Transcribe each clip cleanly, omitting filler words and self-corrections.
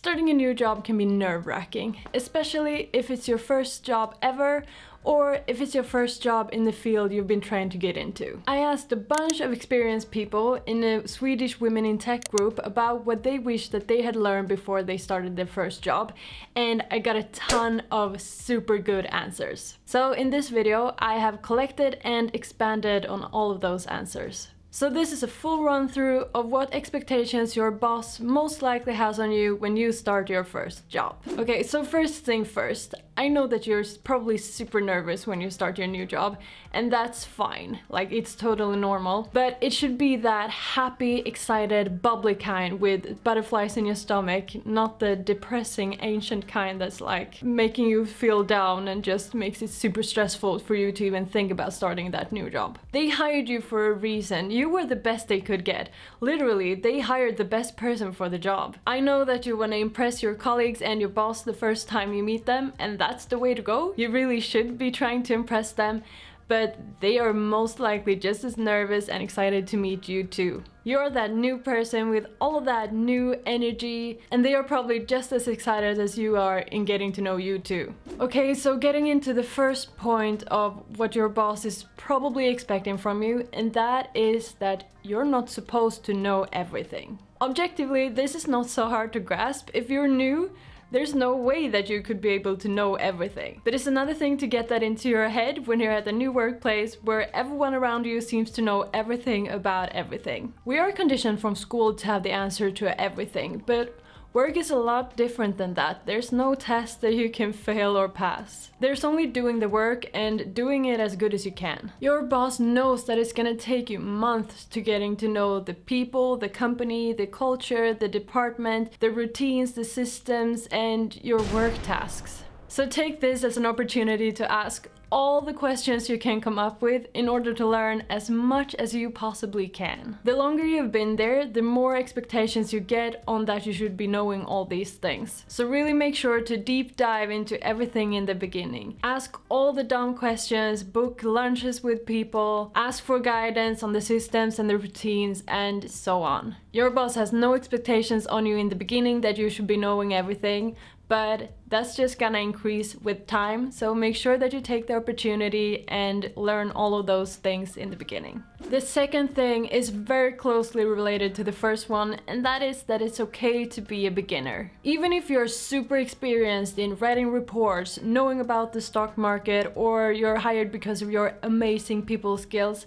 Starting a new job can be nerve-wracking, especially if it's your first job ever or if it's your first job in the field you've been trying to get into. I asked a bunch of experienced people in a Swedish Women in Tech group about what they wish that they had learned before they started their first job, and I got a ton of super good answers. So in this video, I have collected and expanded on all of those answers. So this is a full run through of what expectations your boss most likely has on you when you start your first job. Okay, so first thing first, I know that you're probably super nervous when you start your new job, and that's fine, like it's totally normal, but it should be that happy, excited, bubbly kind with butterflies in your stomach, not the depressing ancient kind that's like making you feel down and just makes it super stressful for you to even think about starting that new job. They hired you for a reason. You were the best they could get. Literally, they hired the best person for the job. I know that you want to impress your colleagues and your boss the first time you meet them, and that's the way to go. You really should be trying to impress them, but they are most likely just as nervous and excited to meet you too. You're that new person with all of that new energy, and they are probably just as excited as you are in getting to know you too. Okay, so getting into the first point of what your boss is probably expecting from you, and that is that you're not supposed to know everything. Objectively, this is not so hard to grasp. If you're new, there's no way that you could be able to know everything. But it's another thing to get that into your head when you're at a new workplace where everyone around you seems to know everything about everything. We are conditioned from school to have the answer to everything, but work is a lot different than that. There's no test that you can fail or pass. There's only doing the work and doing it as good as you can. Your boss knows that it's gonna take you months to getting to know the people, the company, the culture, the department, the routines, the systems, and your work tasks. So take this as an opportunity to ask all the questions you can come up with in order to learn as much as you possibly can. The longer you've been there, the more expectations you get on that you should be knowing all these things. So really make sure to deep dive into everything in the beginning. Ask all the dumb questions, book lunches with people, ask for guidance on the systems and the routines, and so on. Your boss has no expectations on you in the beginning that you should be knowing everything, but that's just gonna increase with time, so make sure that you take the opportunity and learn all of those things in the beginning. The second thing is very closely related to the first one, and that is that it's okay to be a beginner. Even if you're super experienced in writing reports, knowing about the stock market, or you're hired because of your amazing people skills,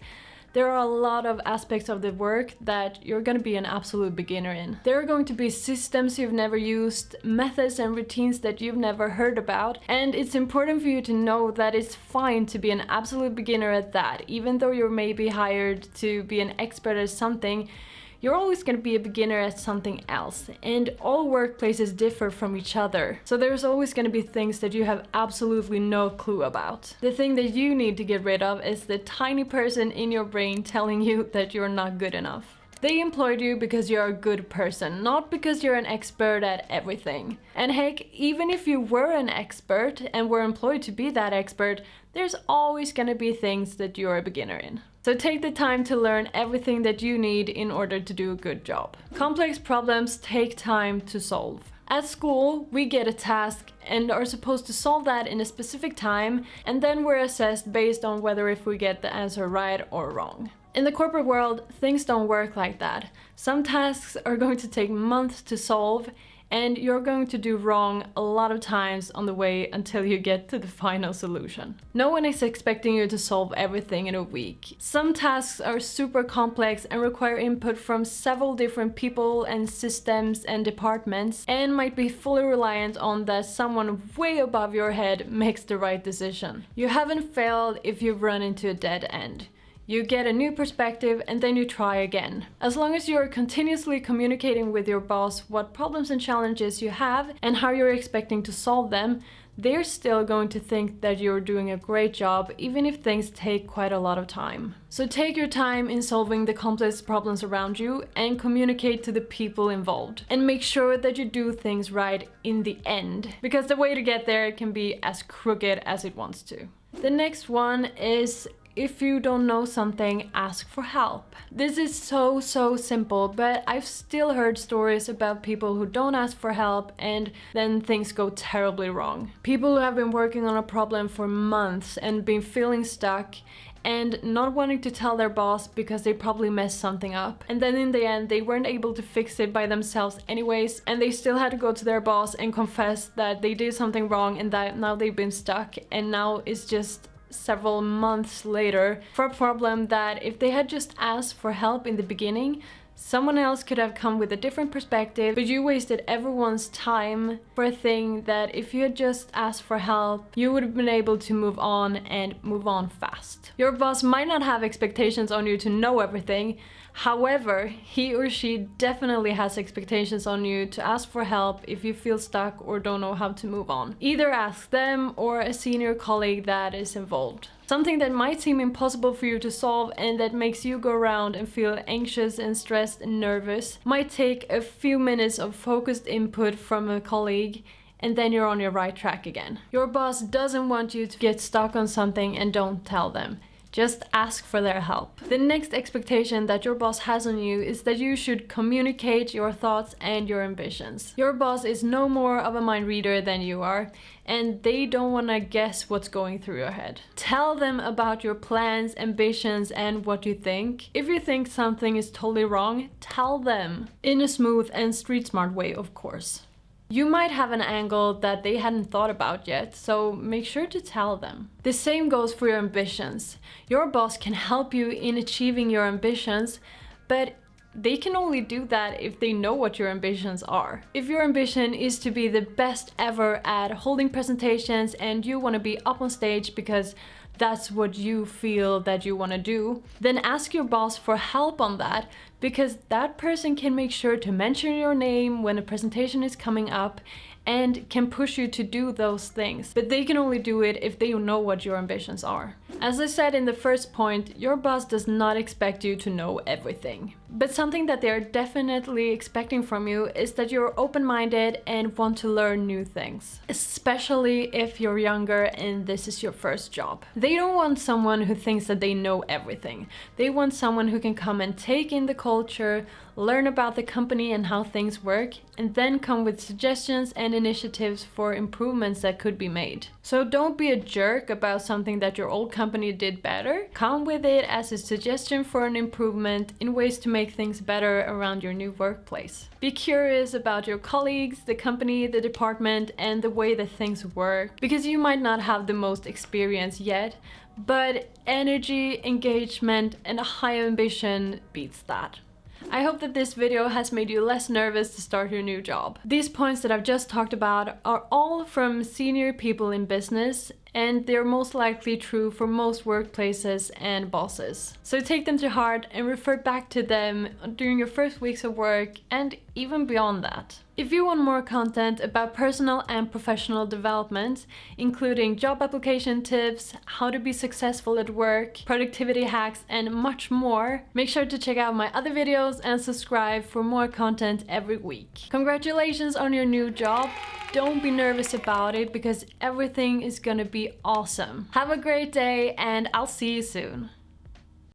there are a lot of aspects of the work that you're going to be an absolute beginner in. There are going to be systems you've never used, methods and routines that you've never heard about, and it's important for you to know that it's fine to be an absolute beginner at that. Even though you're maybe hired to be an expert at something, you're always going to be a beginner at something else, and all workplaces differ from each other. So there's always going to be things that you have absolutely no clue about. The thing that you need to get rid of is the tiny person in your brain telling you that you're not good enough. They employed you because you're a good person, not because you're an expert at everything. And heck, even if you were an expert and were employed to be that expert, there's always gonna be things that you're a beginner in. So take the time to learn everything that you need in order to do a good job. Complex problems take time to solve. At school, we get a task and are supposed to solve that in a specific time, and then we're assessed based on whether if we get the answer right or wrong. In the corporate world, things don't work like that. Some tasks are going to take months to solve, and you're going to do wrong a lot of times on the way until you get to the final solution. No one is expecting you to solve everything in a week. Some tasks are super complex and require input from several different people and systems and departments, and might be fully reliant on that someone way above your head makes the right decision. You haven't failed if you've run into a dead end. You get a new perspective and then you try again. As long as you're continuously communicating with your boss what problems and challenges you have and how you're expecting to solve them, they're still going to think that you're doing a great job, even if things take quite a lot of time. So take your time in solving the complex problems around you and communicate to the people involved. And make sure that you do things right in the end, because the way to get there can be as crooked as it wants to. The next one is if you don't know something, ask for help. This is so simple, but I've still heard stories about people who don't ask for help and then things go terribly wrong. People who have been working on a problem for months and been feeling stuck and not wanting to tell their boss because they probably messed something up. And then in the end, they weren't able to fix it by themselves anyways, and they still had to go to their boss and confess that they did something wrong and that now they've been stuck, and now it's just several months later for a problem that if they had just asked for help in the beginning, someone else could have come with a different perspective, but you wasted everyone's time for a thing that if you had just asked for help, you would have been able to move on and move on fast. Your boss might not have expectations on you to know everything. However, he or she definitely has expectations on you to ask for help if you feel stuck or don't know how to move on. Either ask them or a senior colleague that is involved. Something that might seem impossible for you to solve and that makes you go around and feel anxious and stressed and nervous might take a few minutes of focused input from a colleague, and then you're on your right track again. Your boss doesn't want you to get stuck on something and don't tell them. Just ask for their help. The next expectation that your boss has on you is that you should communicate your thoughts and your ambitions. Your boss is no more of a mind reader than you are, and they don't want to guess what's going through your head. Tell them about your plans, ambitions, and what you think. If you think something is totally wrong, tell them. In a smooth and street smart way, of course. You might have an angle that they hadn't thought about yet, so make sure to tell them. The same goes for your ambitions. Your boss can help you in achieving your ambitions, but they can only do that if they know what your ambitions are. If your ambition is to be the best ever at holding presentations and you want to be up on stage because that's what you feel that you want to do, then ask your boss for help on that, because that person can make sure to mention your name when a presentation is coming up and can push you to do those things. But they can only do it if they know what your ambitions are. As I said in the first point, your boss does not expect you to know everything. But something that they're definitely expecting from you is that you're open-minded and want to learn new things. Especially if you're younger and this is your first job. They don't want someone who thinks that they know everything. They want someone who can come and take in the culture, learn about the company and how things work, and then come with suggestions and initiatives for improvements that could be made. So don't be a jerk about something that your old company did better. Come with it as a suggestion for an improvement in ways to make things better around your new workplace. Be curious about your colleagues, the company, the department, and the way that things work, because you might not have the most experience yet, but energy, engagement, and a high ambition beats that. I hope that this video has made you less nervous to start your new job. These points that I've just talked about are all from senior people in business, and they're most likely true for most workplaces and bosses. So take them to heart and refer back to them during your first weeks of work and even beyond that. If you want more content about personal and professional development, including job application tips, how to be successful at work, productivity hacks, and much more, make sure to check out my other videos and subscribe for more content every week. Congratulations on your new job. Don't be nervous about it because everything is gonna be awesome. Have a great day and I'll see you soon.